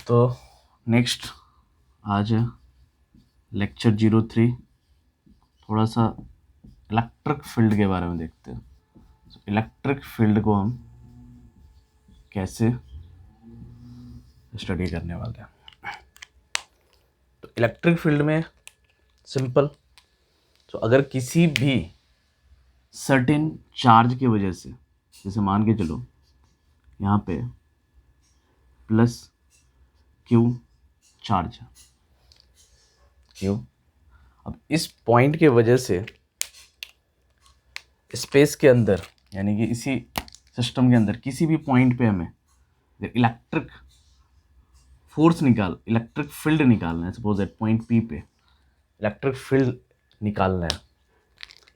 तो नेक्स्ट आज है लेक्चर 03, थोड़ा सा इलेक्ट्रिक फील्ड के बारे में देखते हैं। इलेक्ट्रिक फील्ड को हम कैसे स्टडी करने वाले हैं। तो इलेक्ट्रिक फील्ड में सिंपल, तो अगर किसी भी सर्टेन चार्ज की वजह से, जैसे मान के चलो यहाँ पे प्लस क्यू चार्ज है, क्यू, अब इस पॉइंट के वजह से स्पेस के अंदर यानी कि इसी सिस्टम के अंदर किसी भी पॉइंट पे हमें इलेक्ट्रिक फोर्स इलेक्ट्रिक फील्ड निकालना है। सपोज एट पॉइंट पी पे इलेक्ट्रिक फील्ड निकालना है।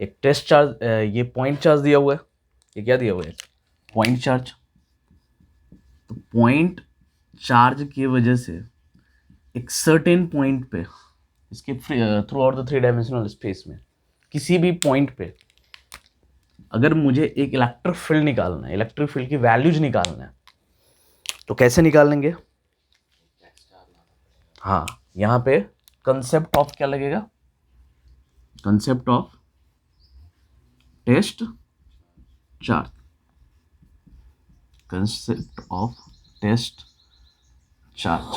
एक टेस्ट चार्ज, ये पॉइंट चार्ज दिया हुआ है, ये क्या दिया हुआ है, पॉइंट चार्ज। तो पॉइंट चार्ज की वजह से एक सर्टेन पॉइंट पे, इसके through out the 3 dimensional space में किसी भी पॉइंट पे अगर मुझे एक इलेक्ट्रिक फील्ड निकालना है, इलेक्ट्रिक फील्ड की वैल्यूज निकालना है, तो कैसे निकाल लेंगे? हाँ, यहाँ पे कंसेप्ट ऑफ क्या लगेगा, concept of test charge, concept of test charge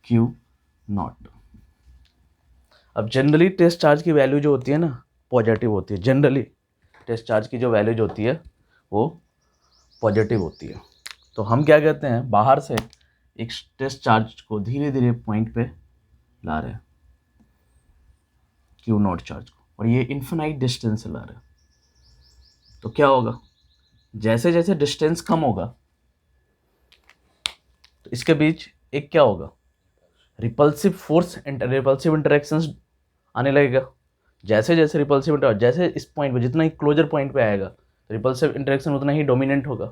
Q not. अब जनरली टेस्ट चार्ज की वैल्यू जो होती है ना, पॉजिटिव होती है। जनरली टेस्ट चार्ज की जो वैल्यू जो होती है वो पॉजिटिव होती है। तो हम क्या कहते हैं, बाहर से एक टेस्ट चार्ज को धीरे धीरे पॉइंट पे ला रहे हैं, Q नॉट चार्ज को, और ये इन्फिनाइट डिस्टेंस से ला रहे हैं। तो क्या होगा, जैसे जैसे डिस्टेंस कम होगा तो इसके बीच एक क्या होगा, repulsive force and repulsive interactions आने लगेगा। जैसे जैसे रिपल्सिव जैसे इस पॉइंट पे जितना ही क्लोजर पॉइंट पे आएगा रिपल्सिव इंटरेक्शन उतना ही डोमिनेंट होगा।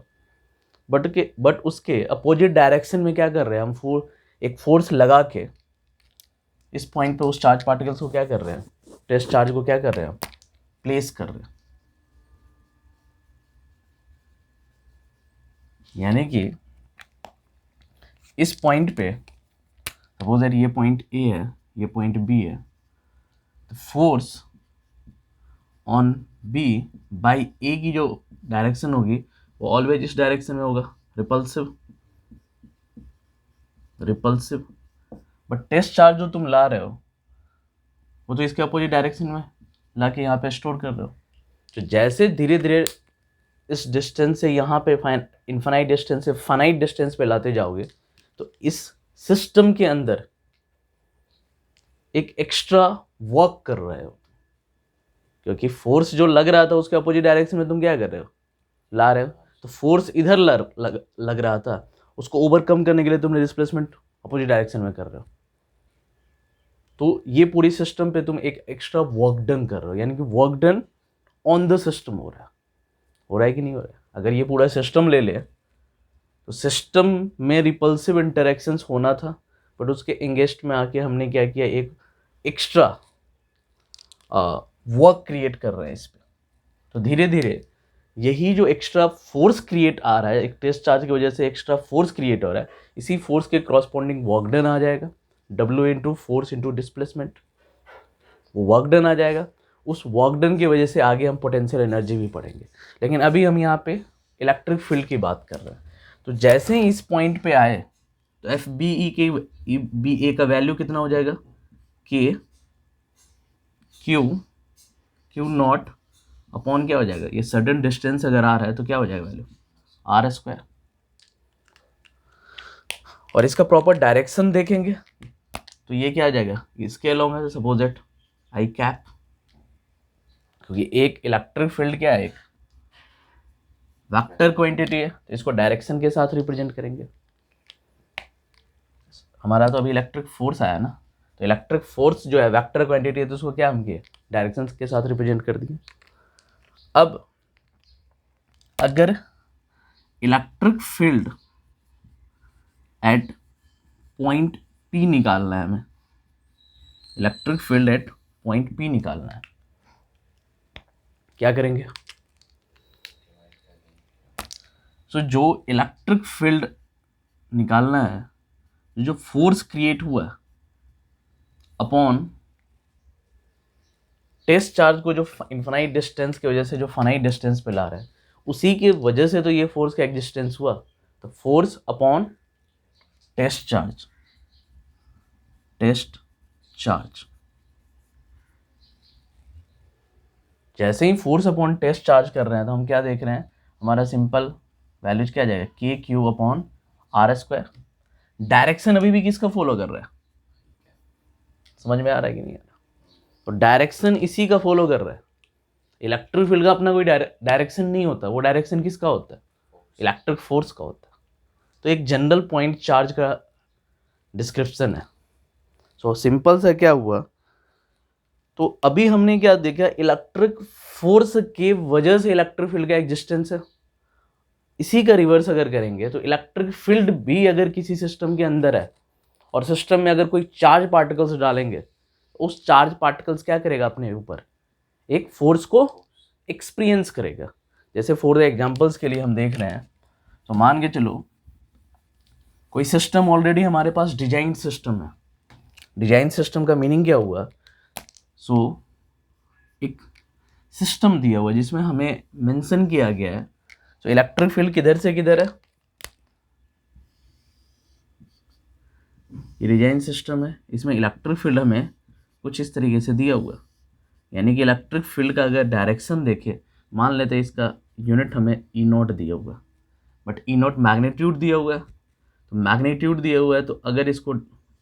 बट उसके अपोजिट डायरेक्शन में क्या कर रहे हैं हम, एक फोर्स लगा के इस पॉइंट पे उस चार्ज पार्टिकल्स को क्या कर रहे हैं, टेस्ट चार्ज को क्या कर रहे हैं, प्लेस कर रहे हैं। यानी कि इस पॉइंट पे सपोज दैट ये पॉइंट ए है, ये पॉइंट बी है, तो फोर्स ऑन बी बाई ए की जो डायरेक्शन होगी वो ऑलवेज इस डायरेक्शन में होगा, रिपल्सिव। बट टेस्ट चार्ज जो तुम ला रहे हो वो तो इसके अपोजिट डायरेक्शन में ला के यहाँ पे स्टोर कर रहे हो। तो जैसे धीरे धीरे इस डिस्टेंस से यहाँ पे इन्फिनाइट डिस्टेंस से फाइनाइट डिस्टेंस पे लाते जाओगे तो इस सिस्टम के अंदर एक एक्स्ट्रा वर्क कर रहे हो, क्योंकि फोर्स जो लग रहा था उसके अपोजिट डायरेक्शन में तुम क्या कर रहे हो, ला रहे हो। तो फोर्स इधर लग रहा था, उसको ओवरकम करने के लिए तुमने डिस्प्लेसमेंट अपोजिट डायरेक्शन में कर रहे हो। तो ये पूरी सिस्टम पे तुम एक एक्स्ट्रा वर्क डन कर रहे हो, यानी कि work done on the system हो रहा है कि नहीं हो रहा है। अगर ये पूरा सिस्टम ले ले तो सिस्टम में रिपल्सिव इंटरेक्शंस होना था, बट उसके एंगेस्ट में आके हमने क्या किया, एक एक्स्ट्रा वर्क क्रिएट कर रहे हैं इस पर। तो धीरे धीरे यही जो एक्स्ट्रा फोर्स क्रिएट आ रहा है, एक टेस्ट चार्ज की वजह से एक्स्ट्रा फोर्स क्रिएट हो रहा है, इसी फोर्स के करस्पॉन्डिंग वर्क डन आ जाएगा, W into force into displacement, वो वर्क डन आ जाएगा। उस वर्क डन की वजह से आगे हम पोटेंशियल एनर्जी भी पढ़ेंगे, लेकिन अभी हम यहाँ पे इलेक्ट्रिक फील्ड की बात कर रहे हैं। तो जैसे ही इस पॉइंट पे आए तो एफ बी ई के बी ए का वैल्यू कितना हो जाएगा, के क्यू नॉट अपॉन क्या हो जाएगा, ये सडन डिस्टेंस अगर आ रहा है तो क्या हो जाएगा वैल्यू, आर स्क्वायर। और इसका प्रॉपर डायरेक्शन देखेंगे तो ये क्या आ जाएगा, इसके अलोंग है सपोज दैट आई कैप, क्योंकि एक इलेक्ट्रिक फील्ड क्या है, एक वेक्टर क्वांटिटी है, तो इसको डायरेक्शन के साथ रिप्रेजेंट करेंगे। हमारा तो अभी इलेक्ट्रिक फोर्स आया ना, तो इलेक्ट्रिक फोर्स जो है वेक्टर क्वांटिटी है, तो उसको क्या हम किए, डायरेक्शन के साथ रिप्रेजेंट कर दिए। अब अगर electric field at point P निकालना है हमें, electric field at point P निकालना है, क्या करेंगे, जो इलेक्ट्रिक फील्ड निकालना है जो फोर्स क्रिएट हुआ अपॉन टेस्ट चार्ज को जो इन्फाइनाइट डिस्टेंस की वजह से जो फाइनाइट डिस्टेंस पे ला रहा है, उसी की वजह से तो ये फोर्स का एग्जिस्टेंस हुआ। तो force upon test charge, test charge, जैसे ही फोर्स अपॉन टेस्ट चार्ज कर रहे हैं तो हम क्या देख रहे हैं, हमारा सिंपल वैल्यूज क्या आ जाएगा, K Q upon R square. Direction अभी भी किसका फॉलो कर रहा है, समझ में आ रहा है कि नहीं आ रहा? तो डायरेक्शन इसी का फॉलो कर रहा है। इलेक्ट्रिक फील्ड का अपना कोई डायरेक्शन नहीं होता, वो डायरेक्शन किसका होता है, इलेक्ट्रिक फोर्स का होता है। तो एक जनरल पॉइंट चार्ज का डिस्क्रिप्शन है। सो सिंपल सा क्या हुआ, तो अभी हमने क्या देखा, इलेक्ट्रिक फोर्स के वजह से इलेक्ट्रिक फील्ड का एग्जिस्टेंस है। इसी का रिवर्स अगर करेंगे तो इलेक्ट्रिक फील्ड भी अगर किसी सिस्टम के अंदर है और सिस्टम में अगर कोई चार्ज पार्टिकल्स डालेंगे, उस चार्ज पार्टिकल्स क्या करेगा, अपने ऊपर एक फोर्स को एक्सपीरियंस करेगा। जैसे फॉर द एग्जांपल्स के लिए हम देख रहे हैं, तो मान के चलो कोई सिस्टम ऑलरेडी हमारे पास डिजाइन सिस्टम है। डिजाइन सिस्टम का मीनिंग क्या हुआ, सो एक सिस्टम दिया हुआ जिसमें हमें मेंशन किया गया है, तो इलेक्ट्रिक फील्ड किधर से किधर है, ये डिजाइन सिस्टम है, इसमें इलेक्ट्रिक फील्ड हमें कुछ इस तरीके से दिया हुआ है। यानी कि इलेक्ट्रिक फील्ड का अगर डायरेक्शन देखे, मान लेते हैं इसका यूनिट हमें ई नॉट दिया हुआ है, बट ई नॉट मैग्नीट्यूड दिया हुआ है। तो मैग्नीट्यूड दिया हुआ है, तो अगर इसको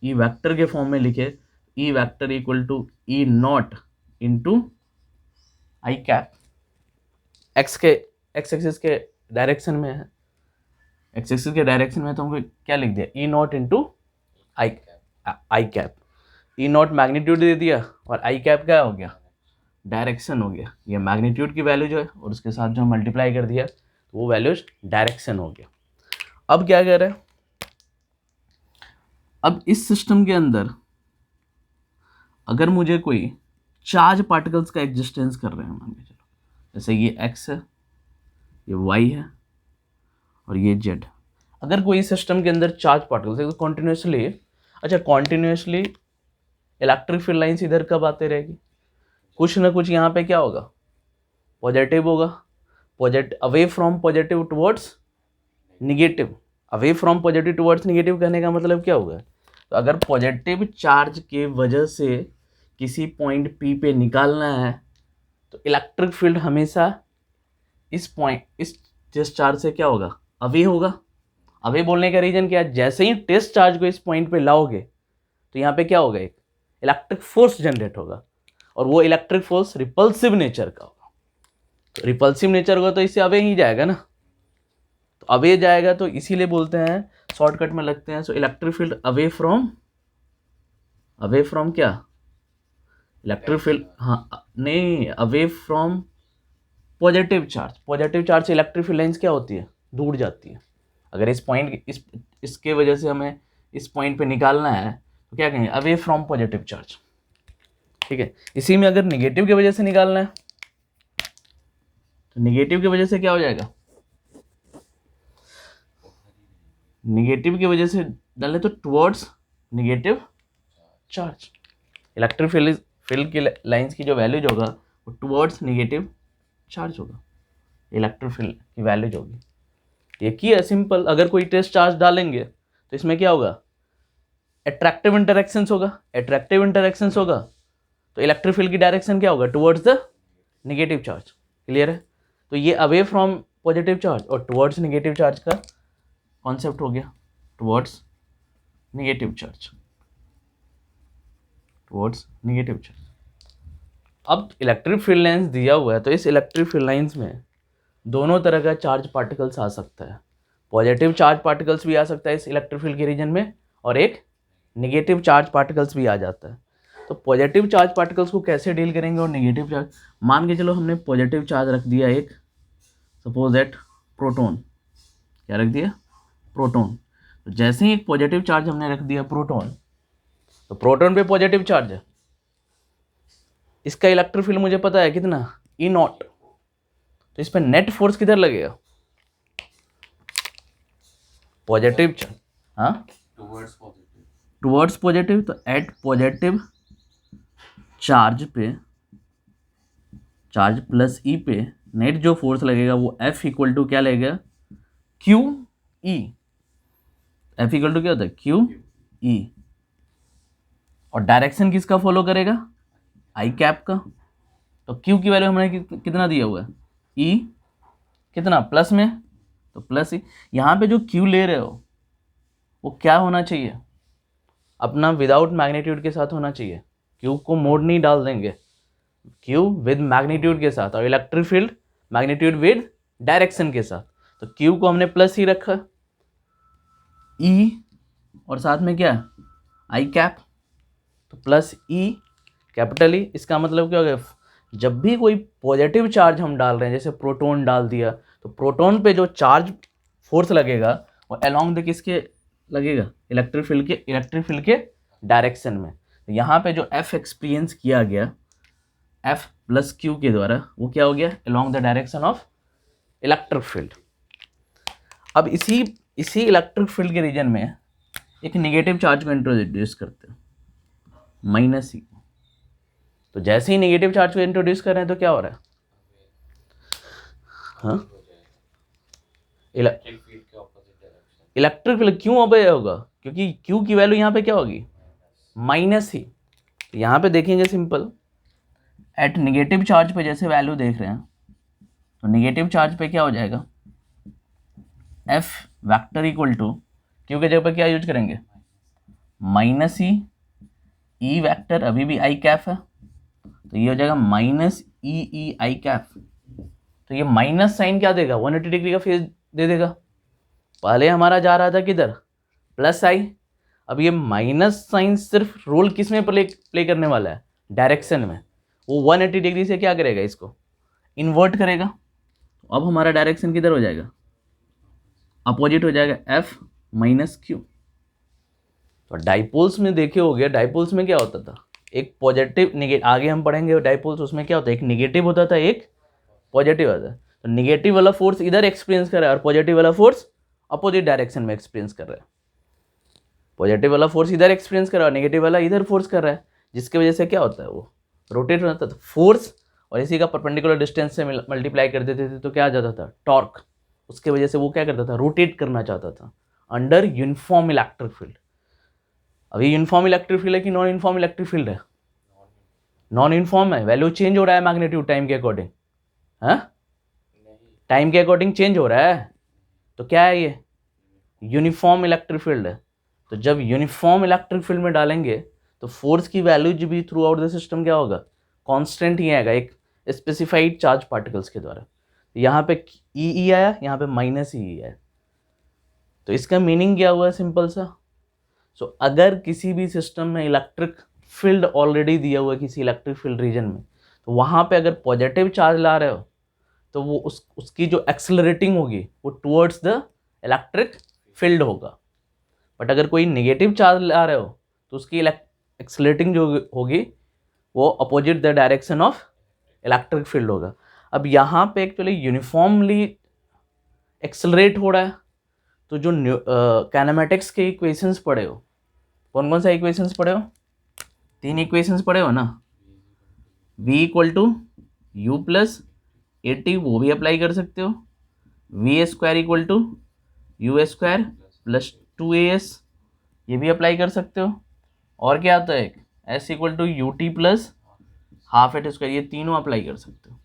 ई वेक्टर के फॉर्म में लिखे, E vector equal to E not into I cap, X axis के डायरेक्शन में है, एक्स एक्सिस के डायरेक्शन में, तो हमको क्या लिख दिया, E not into I cap. E naught magnitude दे दिया और आई कैप क्या हो गया, डायरेक्शन हो गया। ये मैग्नीट्यूड की वैल्यू जो है और उसके साथ जो मल्टीप्लाई कर दिया, तो वो वैल्यूज डायरेक्शन हो गया। अब क्या कर रहे हैं, अब इस सिस्टम के अंदर अगर मुझे कोई चार्ज पार्टिकल्स का एग्जिस्टेंस कर रहे हैं, मान के चलो जैसे ये एक्स है, ये वाई है और ये जेड। अगर कोई सिस्टम के अंदर चार्ज पार्टिकल्स है तो कॉन्टिन्यूसली, अच्छा कॉन्टिन्यूसली इलेक्ट्रिक फील्ड लाइन्स इधर कब आते रहेगी, कुछ ना कुछ यहाँ पे क्या होगा, पॉजिटिव होगा, positive away from positive towards negative. Away from positive towards negative कहने का मतलब क्या होगा, तो अगर पॉजिटिव चार्ज के वजह से किसी पॉइंट पी पे निकालना है, तो इलेक्ट्रिक फील्ड हमेशा इस पॉइंट, इस टेस्ट चार्ज से क्या होगा, अवे होगा। अवे बोलने का रीजन क्या है, जैसे ही टेस्ट चार्ज को इस पॉइंट पे लाओगे तो यहाँ पे क्या होगा, एक इलेक्ट्रिक फोर्स जनरेट होगा, और वो इलेक्ट्रिक फोर्स रिपल्सिव नेचर का होगा। तो रिपल्सिव नेचर होगा तो इससे अवे ही जाएगा ना, तो अवे जाएगा, तो इसीलिए बोलते हैं, शॉर्टकट में लगते हैं, so electric field away from क्या, इलेक्ट्रिक फील्ड, हाँ नहीं, away from positive charge. Positive charge से इलेक्ट्रिक फील्ड लाइंस क्या होती है, दूर जाती है। अगर इस पॉइंट इसके वजह से हमें इस पॉइंट पे निकालना है, तो क्या कहेंगे, अवे फ्रॉम पॉजिटिव चार्ज, ठीक है। इसी में अगर निगेटिव की वजह से निकालना है, तो निगेटिव की वजह से क्या हो जाएगा, निगेटिव की वजह से डाले तो towards negative charge. Electric field की लाइंस की जो वैल्यूज होगा वो टुवर्ड्स निगेटिव चार्ज होगा, इलेक्ट्रिक फील्ड की वैल्यूज होगी। ये की है सिंपल। अगर कोई टेस्ट चार्ज डालेंगे तो इसमें क्या होगा, अट्रैक्टिव इंटरेक्शंस होगा। अट्रैक्टिव इंटरेक्शंस होगा तो इलेक्ट्रिक फील्ड की डायरेक्शन क्या होगा, towards the negative charge. Clear है। तो ये अवे फ्रॉम पॉजिटिव चार्ज और टुवर्ड्स निगेटिव चार्ज का कॉन्सेप्ट हो गया, towards negative charge, towards negative charge. अब इलेक्ट्रिक फील्ड लाइंस दिया हुआ है, तो इस इलेक्ट्रिक फील्ड लाइंस में दोनों तरह का चार्ज पार्टिकल्स आ सकता है। पॉजिटिव चार्ज पार्टिकल्स भी आ सकता है इस इलेक्ट्रिक फील्ड के रीजन में, और एक निगेटिव चार्ज पार्टिकल्स भी आ जाता है। तो पॉजिटिव चार्ज पार्टिकल्स को कैसे डील करेंगे, और निगेटिव चार्ज, मान के चलो हमने पॉजिटिव चार्ज रख दिया एक, सपोज दैट प्रोटॉन, क्या रख दिया, प्रोटॉन। तो जैसे ही एक पॉजिटिव चार्ज हमने रख दिया प्रोटॉन, तो प्रोटॉन पे पॉजिटिव चार्ज है, इसका इलेक्ट्रिक फील्ड मुझे पता है कितना, ई नॉट। तो इस पर नेट फोर्स किधर लगेगा, पॉजिटिव चार्ज, हाँ, टुवर्ड्स पॉजिटिव, तो एट पॉजिटिव चार्ज पे, चार्ज प्लस ई पे नेट जो फोर्स लगेगा वो एफ इक्वल टू क्या लगेगा, Q E. F equal to क्या होता है, क्यू ई। और डायरेक्शन किसका फॉलो करेगा, आई कैप का। तो क्यू की वैल्यू हमने कितना दिया हुआ है, ई कितना प्लस में, तो प्लस ई। यहाँ पे जो क्यू ले रहे हो वो क्या होना चाहिए, अपना विदाउट मैग्नीट्यूड के साथ होना चाहिए। क्यू को मोड नहीं डाल देंगे, क्यू विद मैग्नीट्यूड के साथ, और electric field magnitude with direction के साथ। तो क्यू को हमने प्लस ही रखा, ई और साथ में क्या आई कैप, तो प्लस ई कैपिटल ई। इसका मतलब क्या हो गया, जब भी कोई पॉजिटिव चार्ज हम डाल रहे हैं, जैसे प्रोटॉन डाल दिया, तो प्रोटॉन पे जो चार्ज फोर्स लगेगा वो अलोंग द किसके लगेगा, इलेक्ट्रिक फील्ड के डायरेक्शन में। तो यहाँ पे जो एफ एक्सपीरियंस किया गया एफ प्लस क्यू के द्वारा, वो क्या हो गया, along the direction of electric field. अब इसी इलेक्ट्रिक फील्ड के रीजन में एक नेगेटिव चार्ज को इंट्रोड्यूस करते हैं, माइनस ई। तो जैसे ही नेगेटिव चार्ज को इंट्रोड्यूस कर रहे हैं तो क्या हो रहा है, हाँ, इलेक्ट्रिक फील्ड क्यों ओबे होगा, क्योंकि क्यू की वैल्यू यहाँ पे क्या होगी, माइनस ही। यहाँ पे देखेंगे सिंपल, एट नेगेटिव चार्ज पे जैसे वैल्यू देख रहे हैं, तो नेगेटिव चार्ज पे क्या हो जाएगा, F vector equal to Q के जगह पे क्या यूज करेंगे, माइनस ई वेक्टर, अभी भी आई कैफ है, तो ये हो जाएगा माइनस ई आई कैफ। तो ये माइनस साइन क्या देगा, 180 डिग्री का फेज दे देगा। पहले हमारा जा रहा था किधर, प्लस आई। अब ये माइनस साइन सिर्फ रोल किस में प्ले करने वाला है, डायरेक्शन में। वो 180 डिग्री से क्या करेगा, इसको इन्वर्ट करेगा। तो अब हमारा डायरेक्शन किधर हो जाएगा, अपोजिट हो जाएगा, एफ माइनस क्यू। तो डाइपोल्स में देखे हो गया, डाइपोल्स में क्या होता था, एक पॉजिटिव नेगेटिव, आगे हम पढ़ेंगे डाइपोल्स, उसमें क्या होता है, एक नेगेटिव होता था, एक पॉजिटिव होता है। तो नेगेटिव वाला फोर्स इधर एक्सपीरियंस कर रहा है और पॉजिटिव वाला फोर्स अपोजिट डायरेक्शन में एक्सपीरियंस कर रहा है। पॉजिटिव वाला फोर्स इधर एक्सपीरियंस कर रहा है, नेगेटिव वाला इधर फोर्स कर रहा है, जिसकी वजह से क्या होता है, वो रोटेट होता था फोर्स, और इसी का परपेंडिकुलर डिस्टेंस से मल्टीप्लाई कर देते थे तो क्या आ जाता था, टॉर्क। उसके वजह से वो क्या करता था, रोटेट करना चाहता था अंडर यूनिफॉर्म इलेक्ट्रिक फील्ड। अभी यूनिफॉर्म इलेक्ट्रिक फील्ड है कि नॉन यूनिफॉर्म इलेक्ट्रिक फील्ड है, नॉन यूनिफॉर्म है। वैल्यू चेंज हो रहा है मैग्नीट्यूड टाइम के अकॉर्डिंग, हाँ, टाइम के अकॉर्डिंग चेंज हो रहा है। तो क्या है ये, यूनिफॉर्म इलेक्ट्रिक फील्ड है। तो जब यूनिफॉर्म इलेक्ट्रिक फील्ड में डालेंगे तो फोर्स की वैल्यू भी थ्रू आउट द सिस्टम क्या होगा, कांस्टेंट ही आएगा, एक स्पेसिफाइड चार्ज पार्टिकल्स के द्वारा। यहाँ पे ई आया, यहाँ पे माइनस ई आया। तो इसका मीनिंग क्या हुआ, सिंपल सा। सो अगर किसी भी सिस्टम में इलेक्ट्रिक फील्ड ऑलरेडी दिया हुआ है किसी इलेक्ट्रिक फील्ड रीजन में, तो वहाँ पे अगर पॉजिटिव चार्ज ला रहे हो तो वो उसकी जो एक्सेलरेटिंग होगी वो टुवर्ड्स द इलेक्ट्रिक फील्ड होगा। बट अगर कोई नेगेटिव चार्ज ला रहे हो तो उसकी एक्सेलरेटिंग जो होगी वो opposite the direction of electric field होगा। अब यहाँ पे एक्चुअली यूनिफॉर्मली एक्सेलरेट हो रहा है, तो जो काइनेमेटिक्स के इक्वेशंस पढ़े हो, कौन कौन सा इक्वेशंस पढ़े हो, 3 इक्वेशंस पढ़े हो ना, v equal to U plus A T, वो भी अप्लाई कर सकते हो, V square equal to U square plus 2as, ये भी अप्लाई कर सकते हो। और क्या आता है, s equal to U T plus half at square, ये तीनों अप्लाई कर सकते हो।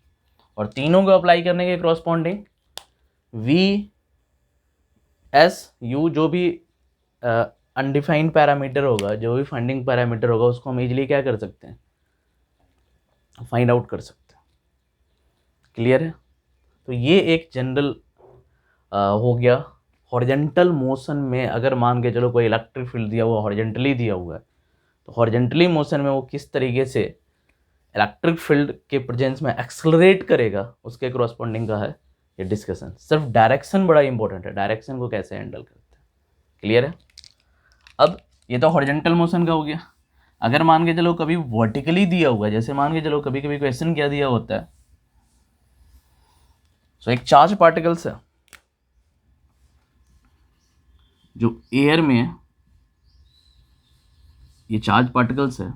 और तीनों को अप्लाई करने के क्रॉसपॉन्डिंग वी एस यू, जो भी अनडिफाइंड पैरामीटर होगा, जो भी फाइंडिंग पैरामीटर होगा, उसको हम इजीली क्या कर सकते हैं, फाइंड आउट कर सकते हैं। क्लियर है। तो ये एक जनरल हो गया। हॉरिजेंटल मोशन में अगर मान के चलो कोई इलेक्ट्रिक फील्ड दिया हुआ, हॉरिजेंटली दिया हुआ है, तो हॉरिजेंटली मोशन में वो किस तरीके से इलेक्ट्रिक फील्ड के प्रेजेंस में एक्सेलरेट करेगा, उसके क्रॉसपॉन्डिंग का है ये डिस्कशन। सिर्फ डायरेक्शन बड़ा इंपॉर्टेंट है, डायरेक्शन को कैसे हैंडल करते हैं। क्लियर है। अब ये तो हॉरिजेंटल मोशन का हो गया। अगर मान के चलो कभी वर्टिकली दिया हुआ है, जैसे मान के चलो कभी कभी क्वेश्चन क्या दिया होता है, सो एक चार्ज पार्टिकल्स है, जो एयर में ये चार्ज पार्टिकल्स है,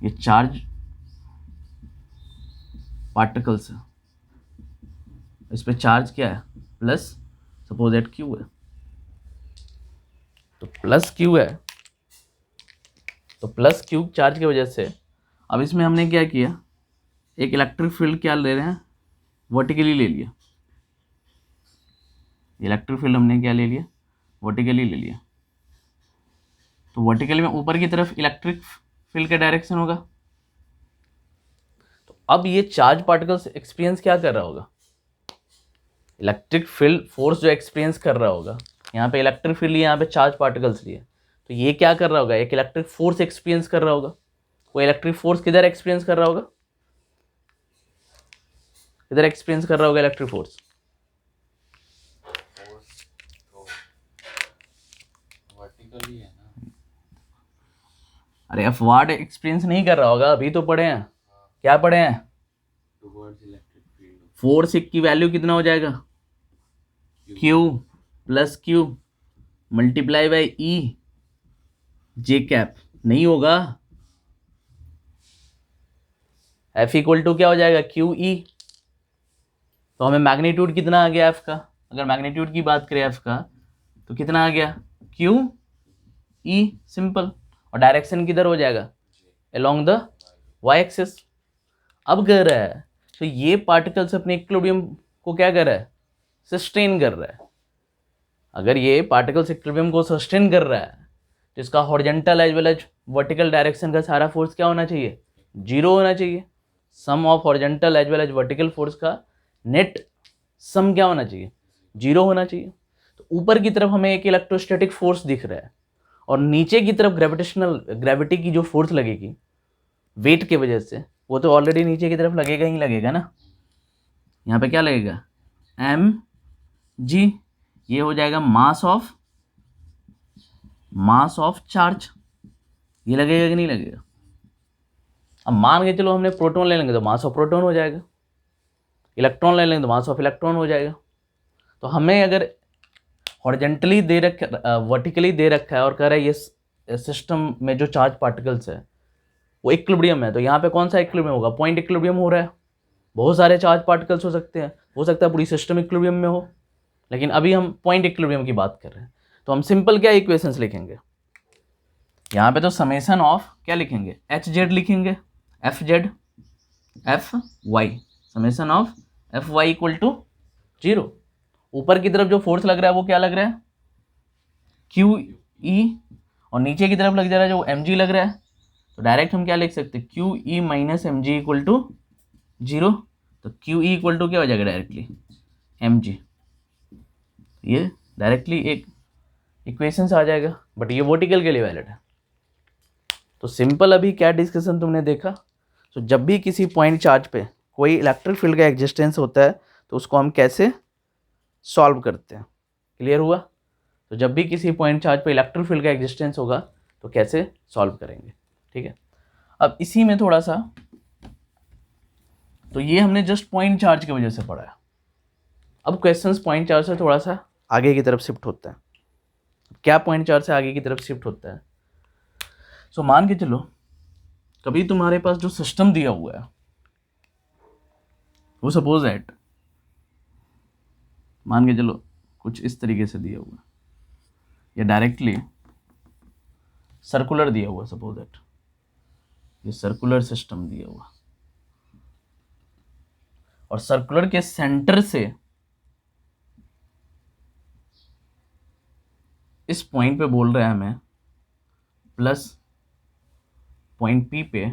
ये चार्ज पार्टिकल्स है, इस पे चार्ज क्या है, प्लस, सपोज दैट क्यू है, तो प्लस क्यू है, तो प्लस क्यू चार्ज की वजह से अब इसमें हमने क्या किया, एक इलेक्ट्रिक फील्ड क्या ले रहे हैं, वर्टिकली ले लिया, इलेक्ट्रिक फील्ड हमने क्या ले लिया, वर्टिकली ले लिया, तो वर्टिकली में ऊपर की तरफ इलेक्ट्रिक फील्ड का डायरेक्शन होगा। तो अब ये चार्ज पार्टिकल्स एक्सपीरियंस क्या कर रहा होगा, इलेक्ट्रिक फील्ड फोर्स जो एक्सपीरियंस कर रहा होगा, यहाँ पे इलेक्ट्रिक फील्ड लिए, यहाँ पे चार्ज पार्टिकल्स लिए, तो ये क्या कर रहा होगा, एक इलेक्ट्रिक फोर्स एक्सपीरियंस कर रहा होगा। वो इलेक्ट्रिक फोर्स किधर एक्सपीरियंस कर रहा होगा, किधर एक्सपीरियंस कर रहा होगा इलेक्ट्रिक फोर्स, वर्टिकली है ना। अरे अपवार्ड एक्सपीरियंस नहीं कर रहा होगा, अभी तो पढ़े हैं, क्या पढ़े हैं, टुवर्ड्स इलेक्ट्रिक फील्ड। फोर्स की वैल्यू कितना हो जाएगा, Q plus Q multiply by E J cap, नहीं होगा, एफ इक्वल टू क्या हो जाएगा, क्यू ई। तो हमें मैग्नीट्यूड कितना आ गया एफ का, अगर मैग्नीट्यूड की बात करें एफ का, तो कितना आ गया, क्यू ई, सिंपल, और डायरेक्शन किधर हो जाएगा, अलोंग द वाई एक्सिस। अब कर रहा है, तो ये पार्टिकल्स अपने इक्विलिब्रियम को क्या कर रहा है, सस्टेन कर रहा है। अगर ये पार्टिकल्स इक्विलिब्रियम को सस्टेन कर रहा है, तो इसका horizontal as well as vertical direction का सारा फोर्स क्या होना चाहिए, जीरो होना चाहिए। Sum of horizontal as well as vertical force का नेट सम क्या होना चाहिए, जीरो होना चाहिए। तो ऊपर की तरफ हमें एक इलेक्ट्रोस्टैटिक फोर्स दिख रहा है, और नीचे की तरफ ग्रेविटी की जो फोर्स लगेगी वेट के वजह से, वो तो ऑलरेडी नीचे की तरफ लगेगा ही लगेगा ना। यहाँ पे क्या लगेगा, एम जी, ये हो जाएगा मास ऑफ चार्ज, ये लगेगा कि नहीं लगेगा। अब मान के चलो हमने प्रोटॉन ले लेंगे तो मास ऑफ प्रोटॉन हो जाएगा, इलेक्ट्रॉन ले लेंगे तो मास ऑफ इलेक्ट्रॉन हो जाएगा। तो हमें अगर हॉरिजेंटली दे रखा, वर्टिकली दे रखा है और कह रहा है ये सिस्टम में जो चार्ज पार्टिकल्स है वो इक्विलिब्रियम है, तो यहाँ पे कौन सा इक्विलिब्रियम होगा, पॉइंट इक्विलिब्रियम हो रहा है। बहुत सारे चार्ज पार्टिकल्स हो सकते हैं, हो सकता है पूरी सिस्टम इक्विलिब्रियम में हो, लेकिन अभी हम पॉइंट इक्विलिब्रियम की बात कर रहे हैं। तो हम सिंपल क्या इक्वेशंस लिखेंगे, यहाँ पे तो समेशन ऑफ क्या लिखेंगे, एच जेड लिखेंगे, F Z F Y, summation of F Y equal to zero. ऊपर की तरफ जो फोर्स लग रहा है वो क्या लग रहा है, क्यू ई, और नीचे की तरफ लग जा रहा है जो एम जी लग रहा है। तो डायरेक्ट हम क्या लिख सकते हैं, Q E minus M G equal to zero. तो क्यू ई इक्वल टू क्या हो जाएगा, डायरेक्टली एम जी, ये डायरेक्टली एक इक्वेशन से आ जाएगा, बट ये वर्टिकल के लिए वैलिड है। तो सिंपल अभी क्या डिस्कशन तुमने देखा। तो जब भी किसी पॉइंट चार्ज पे कोई इलेक्ट्रिक फील्ड का एग्जिस्टेंस होता है तो उसको हम कैसे सॉल्व करते हैं, क्लियर हुआ। तो जब भी किसी पॉइंट चार्ज पे इलेक्ट्रिक फील्ड का एग्जिस्टेंस होगा तो कैसे सॉल्व करेंगे, ठीक है। अब इसी में थोड़ा सा, तो ये हमने जस्ट पॉइंट चार्ज की वजह से पढ़ा है। अब क्वेश्चंस पॉइंट चार्ज से थोड़ा सा आगे की तरफ शिफ्ट होता है। क्या पॉइंट चार्ज से आगे की तरफ शिफ्ट होता है, सो मान के चलो कभी तुम्हारे पास जो सिस्टम दिया हुआ है वो सपोज दैट, मान के चलो कुछ इस तरीके से दिया हुआ है, या डायरेक्टली सर्कुलर दिया हुआ, सपोज दैट ये सर्कुलर सिस्टम दिया हुआ, और सर्कुलर के सेंटर से इस पॉइंट पे बोल रहा है हमें प्लस पॉइंट पी पे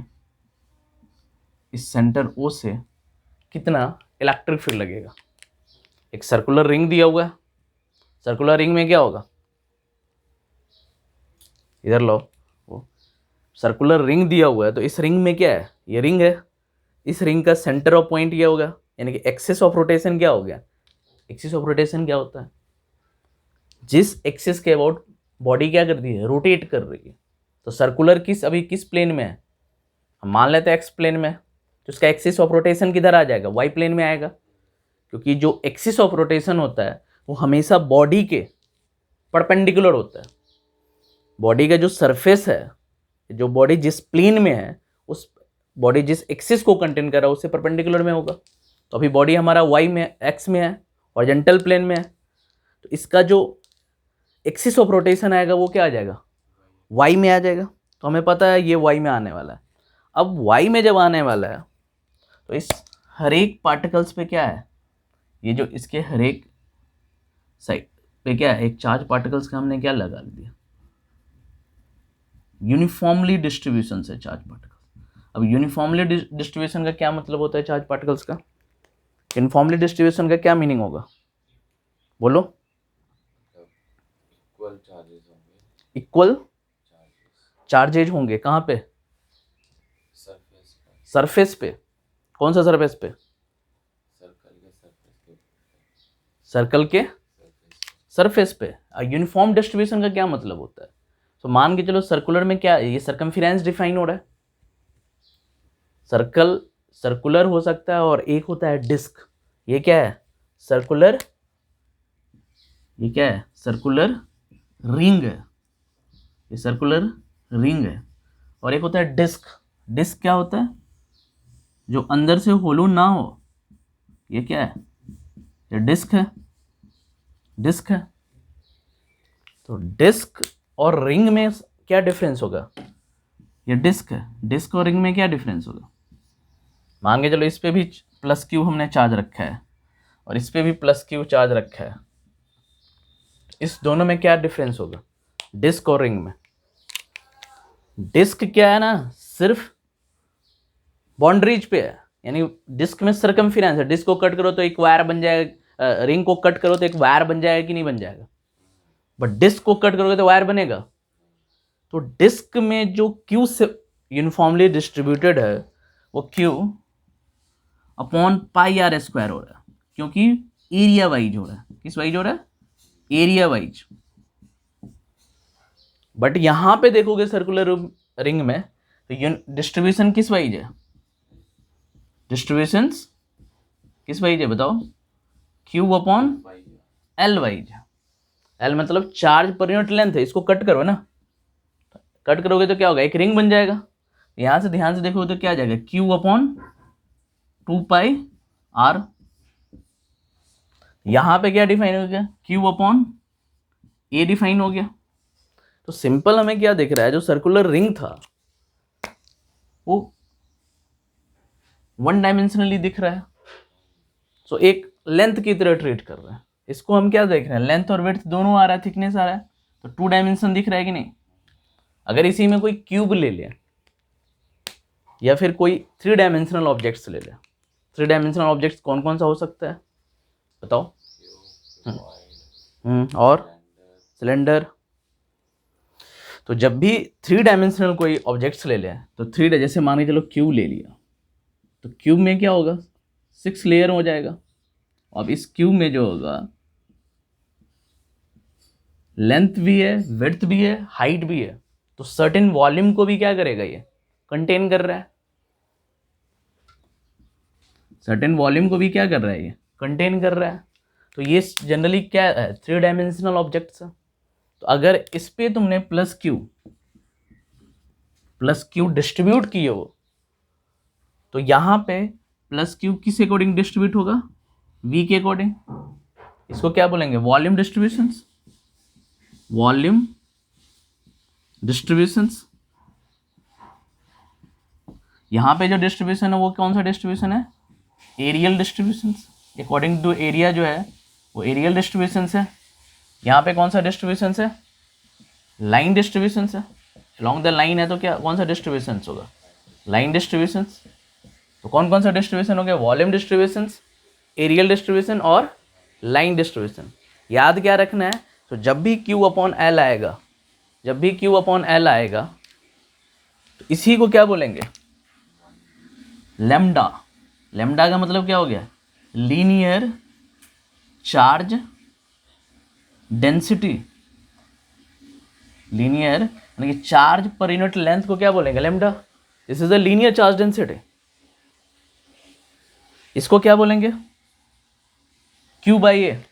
इस सेंटर ओ से कितना इलेक्ट्रिक फील्ड लगेगा। एक सर्कुलर रिंग दिया हुआ है, सर्कुलर रिंग में क्या होगा, इधर लो, वो सर्कुलर रिंग दिया हुआ है, तो इस रिंग में क्या है, ये रिंग है, इस रिंग का सेंटर ऑफ पॉइंट क्या होगा, यानी कि एक्सिस ऑफ रोटेशन क्या हो गया। एक्सिस ऑफ रोटेशन क्या होता है, जिस एक्सिस के अबाउट बॉडी क्या कर रही है, रोटेट कर रही है। तो सर्कुलर अभी किस प्लेन में है, हम मान लेते हैं एक्स प्लेन में, तो उसका एक्सिस ऑफ रोटेशन किधर आ जाएगा, वाई प्लेन में आएगा, क्योंकि जो एक्सिस ऑफ रोटेशन होता है वो हमेशा बॉडी के परपेंडिकुलर होता है। बॉडी का जो सरफेस है, जो बॉडी जिस प्लेन में है, उस बॉडी जिस एक्सिस को कंटेन कर रहा है उससे परपेंडिकुलर में होगा। तो अभी बॉडी हमारा वाई में, एक्स में है, हॉरिजॉन्टल प्लेन में है, तो इसका जो एक्सिस ऑफ रोटेशन आएगा वो क्या आ जाएगा, वाई में आ जाएगा। तो हमें पता है ये वाई में आने वाला है। अब वाई में जब आने वाला है तो इस हर एक पार्टिकल्स पे क्या है, ये जो इसके हर एक साइड पे क्या है, एक चार्ज पार्टिकल्स का हमने क्या लगा दिया, यूनिफॉर्मली डिस्ट्रीब्यूशन से चार्ज पार्टिकल्स। अब यूनिफॉर्मली डिस्ट्रीब्यूशन का क्या मतलब होता है चार्ज पार्टिकल्स का, यूनिफॉर्मली डिस्ट्रीब्यूशन का क्या मीनिंग होगा, बोलो। इक्वल चार्जेस होंगे, इक्वल चार्जेस चार्जेज होंगे कहाँ पे, सरफेस पर, सरफेस पे। कौन सा सरफेस पे, सर्कल के सरफेस पे। यूनिफॉर्म डिस्ट्रीब्यूशन का क्या मतलब होता है, तो मान के चलो सर्कुलर में क्या, ये सर्कमफेरेंस डिफाइन हो रहा है। सर्कल सर्कुलर हो सकता है और एक होता है डिस्क। ये क्या है, सर्कुलर, ये क्या है, सर्कुलर रिंग है, ये सर्कुलर रिंग है। और एक होता है डिस्क। डिस्क क्या होता है, जो अंदर से होलो ना हो, ये क्या है, ये डिस्क है, डिस्क है। तो डिस्क और रिंग में क्या डिफरेंस होगा, ये डिस्क है, डिस्क और रिंग में क्या डिफरेंस होगा। मान के चलो इस पे भी प्लस क्यू हमने चार्ज रखा है और इस पे भी प्लस क्यू चार्ज रखा है, इस दोनों में क्या डिफरेंस होगा, डिस्क और रिंग में। डिस्क क्या है ना, सिर्फ बाउंड्रीज पे है, यानी डिस्क में सर्कमफेरेंस है। डिस्क को कट करो तो एक वायर बन जाएगा, रिंग को कट करो तो एक वायर बन जाएगा कि नहीं बन जाएगा, बट डिस्क को कट करोगे तो वायर बनेगा। तो डिस्क में जो क्यू से यूनिफॉर्मली डिस्ट्रीब्यूटेड है वो Q upon pi R square हो रहा है, क्योंकि एरिया वाइज हो रहा है। किस वाइज हो रहा है, एरिया वाइज। बट यहां पे देखोगे सर्कुलर रिंग में तो डिस्ट्रीब्यूशन किस वाइज है, डिस्ट्रीब्यूशन किस वाइज है बताओ, Q upon L wise. L मतलब चार्ज पर यूनिट लेंथ है, इसको कट करो ना, कट करोगे तो क्या होगा, एक रिंग बन जाएगा। यहां से ध्यान से देखोगे तो क्या आ जाएगा, क्यू अपॉन 2 पाई आर। यहां पे क्या डिफाइन हो गया, क्यू अपॉन ए डिफाइन हो गया। तो सिंपल हमें क्या दिख रहा है, जो सर्कुलर रिंग था वो वन डायमेंशनली दिख रहा है, सो एक लेंथ की तरह ट्रीट कर रहा है। इसको हम क्या देख रहे हैं, लेंथ और विड्थ दोनों आ रहा है, थिकनेस आ रहा है, तो 2 डायमेंशन दिख रहा है कि नहीं। अगर इसी में कोई क्यूब ले लिया या फिर कोई 3 डायमेंशनल ऑब्जेक्ट्स ले लिया, 3 डायमेंशनल ऑब्जेक्ट्स कौन कौन सा हो सकता है बताओ। और सिलेंडर। तो जब भी 3 डायमेंशनल कोई ऑब्जेक्ट्स ले लें तो 3, जैसे मान के चलो क्यूब ले लिया, तो क्यूब में क्या होगा, 6 लेयर हो जाएगा। अब इस क्यूब में जो होगा लेंथ भी है, विड्थ भी है, हाइट भी है, तो सर्टेन वॉल्यूम को भी क्या करेगा, ये कंटेन कर रहा है। सर्टेन वॉल्यूम को भी क्या कर रहा है, ये कंटेन कर रहा है। तो ये जनरली क्या है, 3 डायमेंशनल ऑब्जेक्ट्स है। तो अगर इस पे तुमने प्लस क्यू डिस्ट्रीब्यूट किए हो, तो यहां पे प्लस क्यू किस अकॉर्डिंग डिस्ट्रीब्यूट होगा, वी के अकॉर्डिंग। इसको क्या बोलेंगे, वॉल्यूम डिस्ट्रीब्यूशंस, वॉल्यूम डिस्ट्रीब्यूशंस। यहां पे जो डिस्ट्रीब्यूशन है वो कौन सा डिस्ट्रीब्यूशन है, areal distributions. According to area जो है वो एरियल डिस्ट्रीब्यूशंस है। यहाँ पे कौन सा डिस्ट्रीब्यूशंस है, लाइन डिस्ट्रीब्यूशंस है। अलॉन्ग द लाइन है तो क्या कौन सा डिस्ट्रीब्यूशंस होगा, लाइन डिस्ट्रीब्यूशंस। तो कौन कौन सा डिस्ट्रीब्यूशन हो गया, वॉल्यूम डिस्ट्रीब्यूशंस, एरियल डिस्ट्रीब्यूशन और लाइन डिस्ट्रीब्यूशन। याद क्या रखना है, तो जब भी Q अपॉन L आएगा, जब भी Q अपॉन L आएगा तो इसी को क्या बोलेंगे, लेम्डा। लेम्डा का मतलब क्या हो गया, लीनियर चार्ज डेंसिटी। लीनियर यानी कि चार्ज पर यूनिट लेंथ को क्या बोलेंगे, lambda. This is the linear charge density. इसको क्या बोलेंगे, Q बाई ए।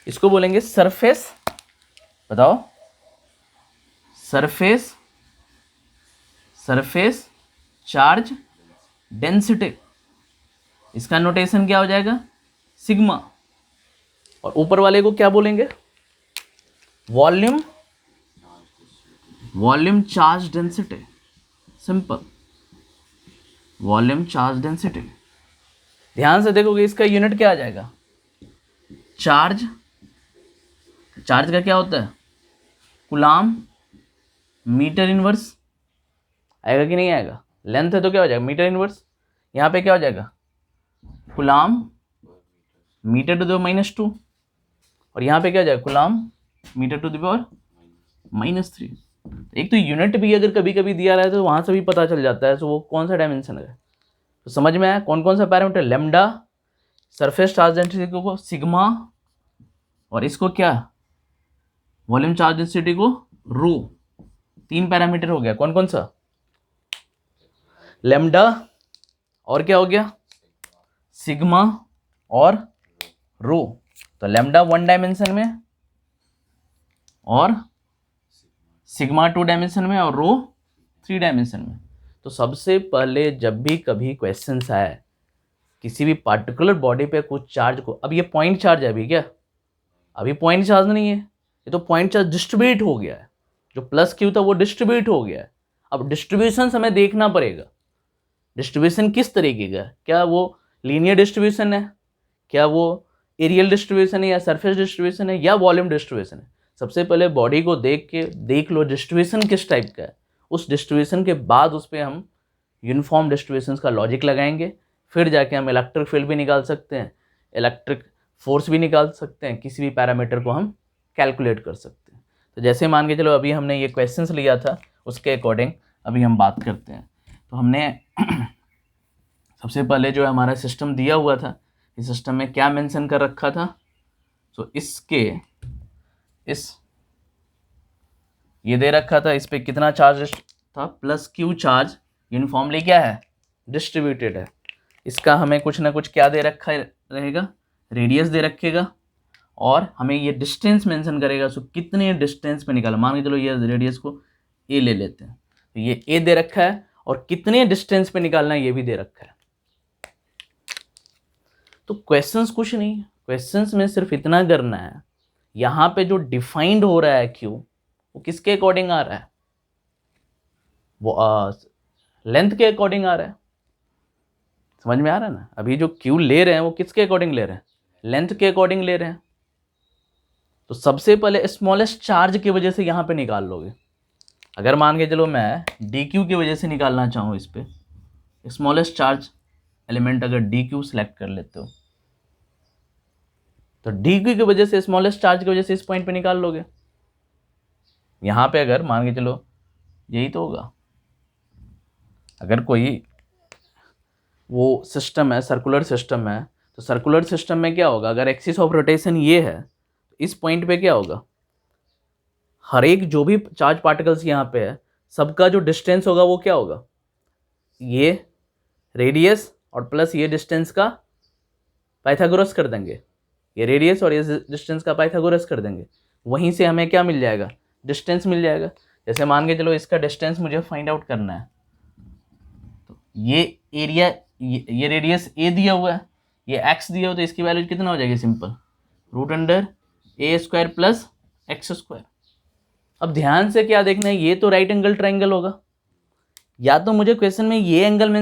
इसको बोलेंगे सरफेस बताओ, सरफेस चार्ज डेंसिटी, इसका नोटेशन क्या हो जाएगा, सिग्मा। और ऊपर वाले को क्या बोलेंगे, volume charge density, simple, volume charge density. ध्यान से देखोगे इसका यूनिट क्या आ जाएगा, चार्ज का क्या होता है, कूलाम मीटर इनवर्स, आएगा कि नहीं आएगा, लेंथ है तो क्या हो जाएगा, मीटर इनवर्स। यहाँ पे क्या हो जाएगा, coulomb metre to the power -2, और यहाँ पे क्या हो जाएगा, coulomb metre to the power -3। एक तो यूनिट भी अगर कभी कभी दिया रहा है तो वहाँ से भी पता चल जाता है तो वो कौन सा डायमेंशन है। तो समझ में आया कौन कौन सा parameter, lambda, surface charge density को सिग्मा, और इसको क्या, वॉल्यूम चार्ज डेंसिटी को रो। 3 पैरामीटर हो गया, कौन कौन सा, लेमडा, और क्या हो गया, सिग्मा और रो। तो लेमडा 1 डायमेंशन में और सिग्मा 2 डायमेंशन में और रो 3 डायमेंशन में। तो सबसे पहले जब भी कभी क्वेश्चंस आए किसी भी पार्टिकुलर बॉडी पे कुछ चार्ज को, अब ये पॉइंट चार्ज है अभी क्या, अभी पॉइंट चार्ज नहीं है, ये तो पॉइंट चार्ज डिस्ट्रीब्यूट हो गया है, जो प्लस क्यू था वो डिस्ट्रीब्यूट हो गया है। अब डिस्ट्रीब्यूशन हमें देखना पड़ेगा, डिस्ट्रीब्यूशन किस तरीके का है, क्या वो लीनियर डिस्ट्रीब्यूशन है, क्या वो एरियल डिस्ट्रीब्यूशन है, या सरफेस डिस्ट्रीब्यूशन है, या वॉल्यूम डिस्ट्रीब्यूशन है। सबसे पहले बॉडी को देख लो डिस्ट्रीब्यूशन किस टाइप का है, उस डिस्ट्रीब्यूशन के बाद उस पर हम यूनिफॉर्म डिस्ट्रीब्यूशन का लॉजिक लगाएंगे, फिर जाके हम इलेक्ट्रिक फील्ड भी निकाल सकते हैं, इलेक्ट्रिक फोर्स भी निकाल सकते हैं, किसी भी पैरामीटर को हम कैलकुलेट कर सकते हैं। तो जैसे मान के चलो अभी हमने ये क्वेश्चंस लिया था उसके अकॉर्डिंग अभी हम बात करते हैं। तो हमने सबसे पहले जो हमारा सिस्टम दिया हुआ था, इस सिस्टम में क्या मेंशन कर रखा था, तो ये दे रखा था, इस पे कितना चार्ज था, प्लस क्यू चार्ज यूनिफॉर्मली क्या है, डिस्ट्रीब्यूटेड है। इसका हमें कुछ ना कुछ क्या दे रखा रहेगा, रेडियस दे रखेगा, और हमें ये डिस्टेंस मेंशन करेगा। सो कितने डिस्टेंस पे निकाला, मान के चलो ये रेडियस को ए ले लेते हैं, तो ये ए दे रखा है, और कितने डिस्टेंस पे निकालना है ये भी दे रखा है। तो क्वेश्चंस कुछ नहीं, क्वेश्चंस में सिर्फ इतना करना है, यहाँ पे जो डिफाइंड हो रहा है क्यू वो किसके अकॉर्डिंग आ रहा है, वो लेंथ के अकॉर्डिंग आ रहा है। समझ में आ रहा है ना, अभी जो क्यू ले रहे हैं वो किसके अकॉर्डिंग ले रहे हैं, लेंथ के अकॉर्डिंग ले रहे हैं। तो सबसे पहले स्मॉलेस्ट चार्ज की वजह से यहाँ पे निकाल लोगे। अगर मान के चलो मैं डी क्यू की वजह से निकालना चाहूँ, इस पे स्मॉलेस्ट चार्ज एलिमेंट अगर डी क्यू सेलेक्ट कर लेते हो, तो डी क्यू की वजह से, स्मॉलेस्ट चार्ज की वजह से इस पॉइंट पे निकाल लोगे। यहाँ पे अगर मान के चलो यही तो होगा, अगर कोई वो सिस्टम है, सर्कुलर सिस्टम है, तो सर्कुलर सिस्टम में क्या होगा, अगर एक्सिस ऑफ रोटेशन ये है तो इस पॉइंट पे क्या होगा, हर एक जो भी चार्ज पार्टिकल्स यहाँ पे है सबका जो डिस्टेंस होगा वो क्या होगा, ये रेडियस और प्लस ये डिस्टेंस का पाइथागोरस कर देंगे, ये रेडियस और ये डिस्टेंस का पाइथागोरस कर देंगे, वहीं से हमें क्या मिल जाएगा, डिस्टेंस मिल जाएगा। जैसे मान के चलो इसका डिस्टेंस मुझे फाइंड आउट करना है, तो ये एरिया, ये रेडियस ए दिया हुआ है, ये एक्स दिया हुआ, तो इसकी वैल्यू कितना हो जाएगी, सिंपल √a² प्लस x²। अब ध्यान से क्या देखना है, ये तो राइट एंगल ट्राइंगल होगा, या तो मुझे क्वेश्चन में ये एंगल में